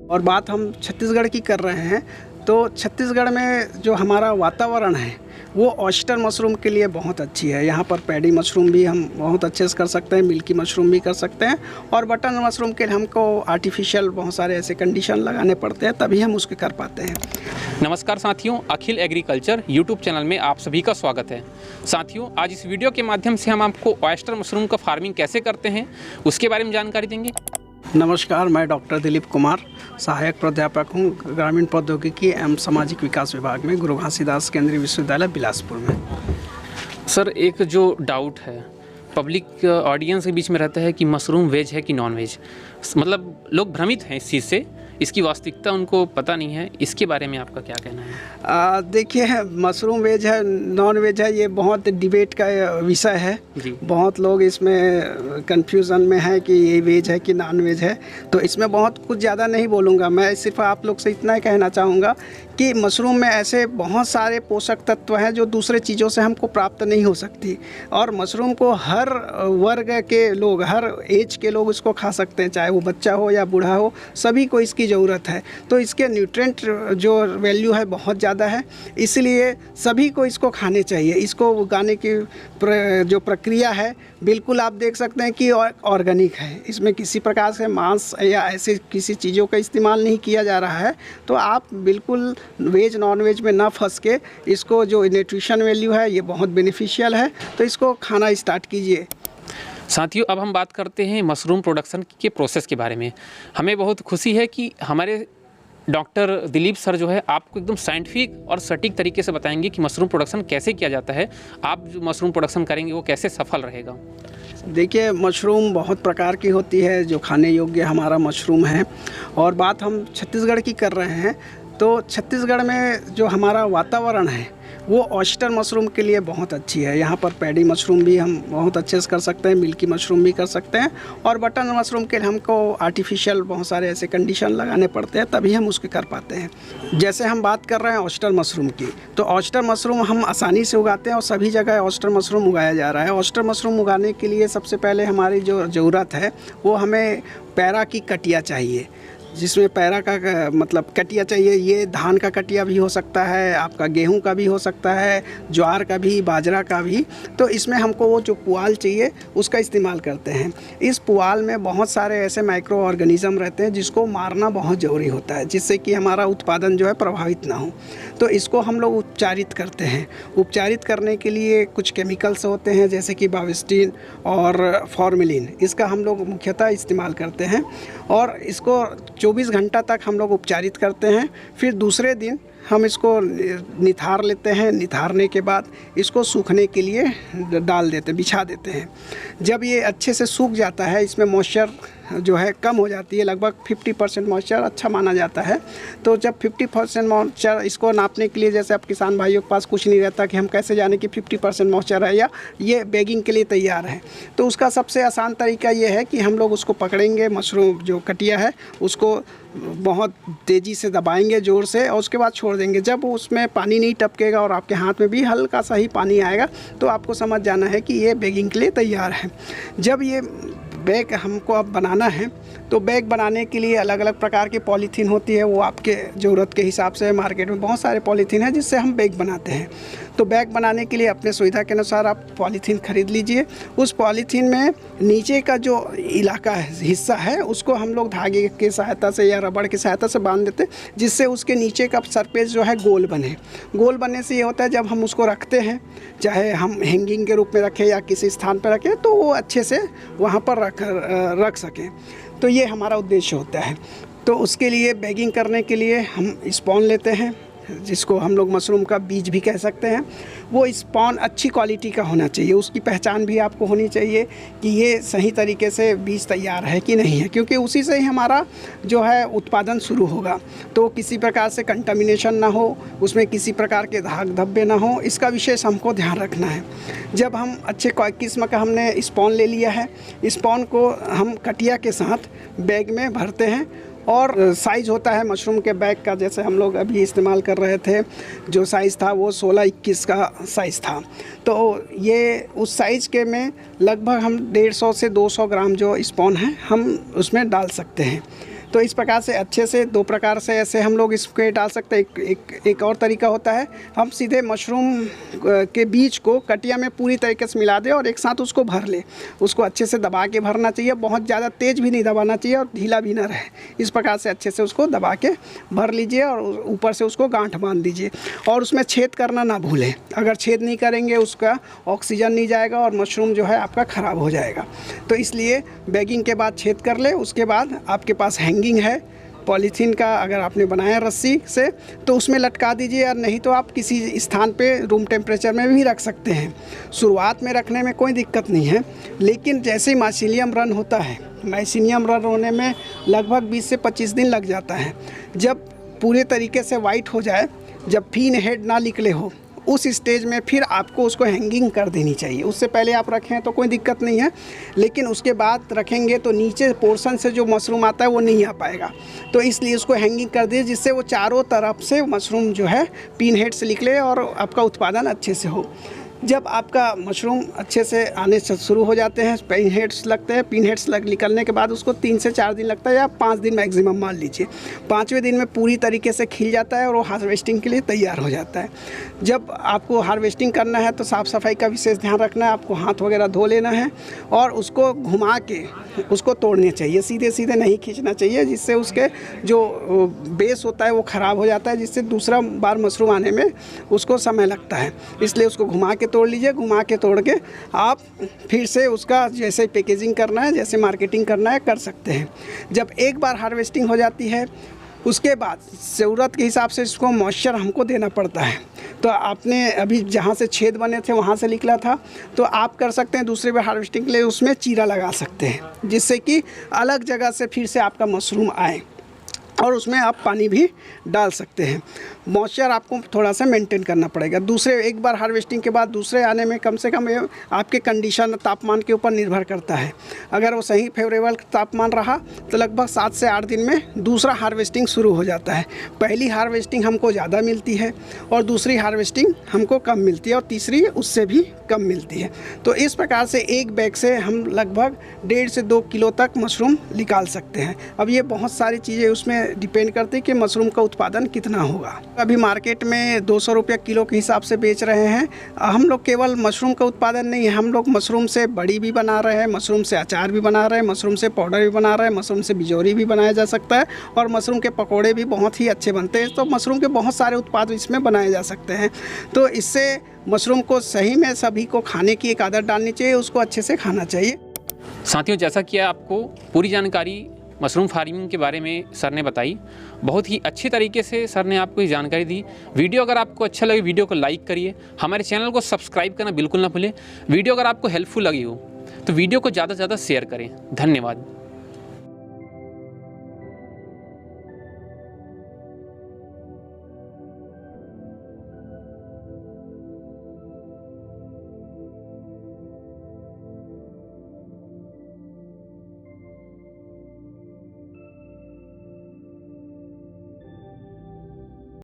और बात हम छत्तीसगढ़ की कर रहे हैं, तो छत्तीसगढ़ में जो हमारा वातावरण है वो ऑयस्टर मशरूम के लिए बहुत अच्छी है। यहाँ पर पैडी मशरूम भी हम बहुत अच्छे से कर सकते हैं, मिल्की मशरूम भी कर सकते हैं, और बटन मशरूम के लिए हमको आर्टिफिशियल बहुत सारे ऐसे कंडीशन लगाने पड़ते हैं, तभी हम उसके कर पाते हैं। नमस्कार साथियों, अखिल एग्रीकल्चर यूट्यूब चैनल में आप सभी का स्वागत है। साथियों, आज इस वीडियो के माध्यम से हम आपको ऑयस्टर मशरूम का फार्मिंग कैसे करते हैं उसके बारे में जानकारी देंगे। नमस्कार, मैं डॉक्टर दिलीप कुमार, सहायक प्राध्यापक हूँ ग्रामीण प्रौद्योगिकी एवं सामाजिक विकास विभाग में, गुरु घासीदास केंद्रीय विश्वविद्यालय बिलासपुर में। सर, एक जो डाउट है पब्लिक ऑडियंस के बीच में रहता है कि मशरूम वेज है कि नॉन वेज, मतलब लोग भ्रमित हैं इस चीज़ से, इसकी वास्तविकता उनको पता नहीं है, इसके बारे में आपका क्या कहना है? देखिए, मशरूम वेज है नॉन वेज है, ये बहुत डिबेट का विषय है जी। बहुत लोग इसमें कंफ्यूजन में है कि ये वेज है कि नॉन वेज है, तो इसमें बहुत कुछ ज़्यादा नहीं बोलूँगा। मैं सिर्फ आप लोग से इतना ही कहना चाहूँगा कि मशरूम में ऐसे बहुत सारे पोषक तत्व हैं जो दूसरे चीज़ों से हमको प्राप्त नहीं हो सकती, और मशरूम को हर वर्ग के लोग, हर एज के लोग इसको खा सकते हैं, चाहे वो बच्चा हो या बूढ़ा हो, सभी को इसकी ज़रूरत है। तो इसके न्यूट्रिएंट जो वैल्यू है बहुत ज़्यादा है, इसलिए सभी को इसको खाने चाहिए। इसको उगाने की जो प्रक्रिया है बिल्कुल आप देख सकते हैं कि ऑर्गेनिक है, इसमें किसी प्रकार से मांस या ऐसे किसी चीज़ों का इस्तेमाल नहीं किया जा रहा है। तो आप बिल्कुल वेज नॉन वेज में ना फंस के इसको जो न्यूट्रिशन वैल्यू है ये बहुत बेनिफिशियल है, तो इसको खाना स्टार्ट कीजिए। साथियों, अब हम बात करते हैं मशरूम प्रोडक्शन के प्रोसेस के बारे में। हमें बहुत खुशी है कि हमारे डॉक्टर दिलीप सर जो है आपको एकदम साइंटिफिक और सटीक तरीके से बताएंगे कि मशरूम प्रोडक्शन कैसे किया जाता है। आप जो मशरूम प्रोडक्शन करेंगे वो कैसे सफल रहेगा। देखिए, मशरूम बहुत प्रकार की होती है, जो खाने योग्य हमारा मशरूम है। और बात हम छत्तीसगढ़ की कर रहे हैं, तो छत्तीसगढ़ में जो हमारा वातावरण है वो ऑयस्टर मशरूम के लिए बहुत अच्छी है। यहाँ पर पैडी मशरूम भी हम बहुत अच्छे से कर सकते हैं, मिल्की मशरूम भी कर सकते हैं, और बटन मशरूम के लिए हमको आर्टिफिशियल बहुत सारे ऐसे कंडीशन लगाने पड़ते हैं, तभी हम उसके कर पाते हैं। जैसे हम बात कर रहे हैं ऑयस्टर मशरूम की, तो ऑयस्टर मशरूम हम आसानी से उगाते हैं और सभी जगह ऑयस्टर मशरूम उगाया जा रहा है। ऑयस्टर मशरूम उगाने के लिए सबसे पहले हमारी जो ज़रूरत है वो हमें पैरा की कटिया चाहिए, जिसमें पैरा का मतलब कटिया चाहिए। ये धान का कटिया भी हो सकता है, आपका गेहूं का भी हो सकता है, ज्वार का भी, बाजरा का भी। तो इसमें हमको वो जो पुआल चाहिए उसका इस्तेमाल करते हैं। इस पुआल में बहुत सारे ऐसे माइक्रो ऑर्गेनिज़म रहते हैं जिसको मारना बहुत ज़रूरी होता है, जिससे कि हमारा उत्पादन जो है प्रभावित ना हो। तो इसको हम लोग उपचारित करते हैं। उपचारित करने के लिए कुछ केमिकल्स होते हैं, जैसे कि बाविस्टिन और फॉर्मेलिन, इसका हम लोग मुख्यतः इस्तेमाल करते हैं, और इसको 24 घंटा तक हम लोग उपचारित करते हैं। फिर दूसरे दिन हम इसको निथार लेते हैं। निथारने के बाद इसको सूखने के लिए डाल देते हैं, बिछा देते हैं। जब ये अच्छे से सूख जाता है, इसमें मॉइस्चर जो है कम हो जाती है, लगभग 50% मॉइस्चर अच्छा माना जाता है। तो जब 50% मॉइस्चर, इसको नापने के लिए जैसे अब किसान भाइयों के पास कुछ नहीं रहता कि हम कैसे जाने कि 50% मॉइस्चर है या ये बैगिंग के लिए तैयार है, तो उसका सबसे आसान तरीका ये है कि हम लोग उसको पकड़ेंगे, मशरूम जो कटिया है उसको बहुत तेज़ी से दबाएंगे ज़ोर से, और उसके बाद छोड़ देंगे। जब उसमें पानी नहीं टपकेगा और आपके हाथ में भी हल्का सा ही पानी आएगा, तो आपको समझ जाना है कि ये बैगिंग के लिए तैयार है। जब ये बैग हमको अब बनाना है, तो बैग बनाने के लिए अलग अलग प्रकार की पॉलीथीन होती है, वो आपके ज़रूरत के हिसाब से मार्केट में बहुत सारे पॉलीथीन हैं जिससे हम बैग बनाते हैं। तो बैग बनाने के लिए अपने सुविधा के अनुसार आप पॉलीथीन खरीद लीजिए। उस पॉलीथीन में नीचे का जो इलाका है, हिस्सा है, उसको हम लोग धागे की सहायता से या रबड़ की सहायता से बांध देते हैं, जिससे उसके नीचे का सरफेस जो है गोल बने। गोल बनने से ये होता है जब हम उसको रखते हैं, चाहे हम हैंगिंग के रूप में रखें या किसी स्थान पर रखें, तो वो अच्छे से वहाँ पर रख सकें। तो ये हमारा उद्देश्य होता है। तो उसके लिए बैगिंग करने के लिए हम स्पॉन लेते हैं, जिसको हम लोग मशरूम का बीज भी कह सकते हैं। वो स्पॉन अच्छी क्वालिटी का होना चाहिए, उसकी पहचान भी आपको होनी चाहिए कि ये सही तरीके से बीज तैयार है कि नहीं है, क्योंकि उसी से ही हमारा जो है उत्पादन शुरू होगा। तो किसी प्रकार से कंटामिनेशन ना हो, उसमें किसी प्रकार के दाग धब्बे ना हो, इसका विशेष हमको ध्यान रखना है। जब हम अच्छे किस्म का हमने स्पॉन ले लिया है, स्पॉन को हम कटिया के साथ बैग में भरते हैं, और साइज़ होता है मशरूम के बैग का, जैसे हम लोग अभी इस्तेमाल कर रहे थे, जो साइज़ था वो 16-21 का साइज़ था। तो ये उस साइज़ के में लगभग हम 150 से 200 ग्राम जो स्पॉन है हम उसमें डाल सकते हैं। तो इस प्रकार से अच्छे से 2 प्रकार से ऐसे हम लोग इसको डाल सकते हैं। एक और तरीका होता है, हम सीधे मशरूम के बीज को कटिया में पूरी तरीके से मिला दें और एक साथ उसको भर ले। उसको अच्छे से दबा के भरना चाहिए, बहुत ज़्यादा तेज़ भी नहीं दबाना चाहिए और ढीला भी ना रहे। इस प्रकार से अच्छे से उसको दबा के भर लीजिए और ऊपर से उसको गांठ बांध दीजिए और उसमें छेद करना ना भूलें। अगर छेद नहीं करेंगे उसका ऑक्सीजन नहीं जाएगा और मशरूम जो है आपका ख़राब हो जाएगा। तो इसलिए बैगिंग के बाद छेद कर ले। उसके बाद आपके पास हैंगिंग है पॉलीथीन का, अगर आपने बनाया रस्सी से तो उसमें लटका दीजिए, या नहीं तो आप किसी स्थान पे रूम टेम्परेचर में भी रख सकते हैं। शुरुआत में रखने में कोई दिक्कत नहीं है, लेकिन जैसे ही माइसीलियम रन होता है, माइसीलियम रन होने में लगभग 20 से 25 दिन लग जाता है। जब पूरे तरीके से वाइट हो जाए, जब फिन हेड ना निकले हो, उस स्टेज में फिर आपको उसको हैंगिंग कर देनी चाहिए। उससे पहले आप रखें तो कोई दिक्कत नहीं है, लेकिन उसके बाद रखेंगे तो नीचे पोर्शन से जो मशरूम आता है वो नहीं आ पाएगा। तो इसलिए उसको हैंगिंग कर दीजिए, जिससे वो चारों तरफ से मशरूम जो है पिन हेड से निकले और आपका उत्पादन अच्छे से हो। जब आपका मशरूम अच्छे से आने से शुरू हो जाते हैं, पिन हेड्स लगते हैं, पिन हेड्स निकलने के बाद उसको 3 से 4 दिन लगता है, या 5 दिन मैक्सिमम मान लीजिए। 5वें दिन में पूरी तरीके से खिल जाता है और वो हार्वेस्टिंग के लिए तैयार हो जाता है। जब आपको हार्वेस्टिंग करना है तो साफ़ सफाई का विशेष ध्यान रखना है। आपको हाथ वगैरह धो लेना है और उसको घुमा के उसको तोड़ने चाहिए, सीधे सीधे नहीं खींचना चाहिए, जिससे उसके जो बेस होता है वो ख़राब हो जाता है, जिससे दूसरा बार मशरूम आने में उसको समय लगता है। इसलिए उसको घुमा के तोड़ लीजिए। घुमा के तोड़ के आप फिर से उसका जैसे पैकेजिंग करना है, जैसे मार्केटिंग करना है, कर सकते हैं। जब एक बार हार्वेस्टिंग हो जाती है, उसके बाद ज़रूरत के हिसाब से इसको मॉइस्चर हमको देना पड़ता है। तो आपने अभी जहाँ से छेद बने थे वहाँ से निकला था, तो आप कर सकते हैं दूसरे बार हार्वेस्टिंग के लिए उसमें चीरा लगा सकते हैं, जिससे कि अलग जगह से फिर से आपका मशरूम आए, और उसमें आप पानी भी डाल सकते हैं। मॉइस्चर आपको थोड़ा सा मेंटेन करना पड़ेगा। दूसरे एक बार हार्वेस्टिंग के बाद दूसरे आने में कम से कम आपके कंडीशन तापमान के ऊपर निर्भर करता है। अगर वो सही फेवरेबल तापमान रहा तो लगभग 7 से 8 दिन में दूसरा हार्वेस्टिंग शुरू हो जाता है। पहली हार्वेस्टिंग हमको ज़्यादा मिलती है और दूसरी हार्वेस्टिंग हमको कम मिलती है और तीसरी उससे भी कम मिलती है। तो इस प्रकार से एक बैग से हम लगभग 1.5 से 2 किलो तक मशरूम निकाल सकते हैं। अब ये बहुत सारी चीज़ें उसमें डिपेंड करती है कि मशरूम का उत्पादन कितना होगा। अभी मार्केट में 200 रुपये किलो के हिसाब से बेच रहे हैं। हम लोग केवल मशरूम का उत्पादन नहीं है, हम लोग मशरूम से बड़ी भी बना रहे हैं, मशरूम से अचार भी बना रहे हैं, मशरूम से पाउडर भी बना रहे हैं, मशरूम से बिजौरी भी बनाया जा सकता है और मशरूम के पकौड़े भी बहुत ही अच्छे बनते हैं। तो मशरूम के बहुत सारे उत्पाद इसमें बनाए जा सकते हैं। तो इससे मशरूम को सही में सभी को खाने की एक आदत डालनी चाहिए, उसको अच्छे से खाना चाहिए। साथियों, जैसा कि आपको पूरी जानकारी मशरूम फार्मिंग के बारे में सर ने बताई, बहुत ही अच्छी तरीके से सर ने आपको ये जानकारी दी। वीडियो अगर आपको अच्छा लगे, वीडियो को लाइक करिए, हमारे चैनल को सब्सक्राइब करना बिल्कुल ना भूलें। वीडियो अगर आपको हेल्पफुल लगी हो तो वीडियो को ज़्यादा से ज़्यादा शेयर करें। धन्यवाद।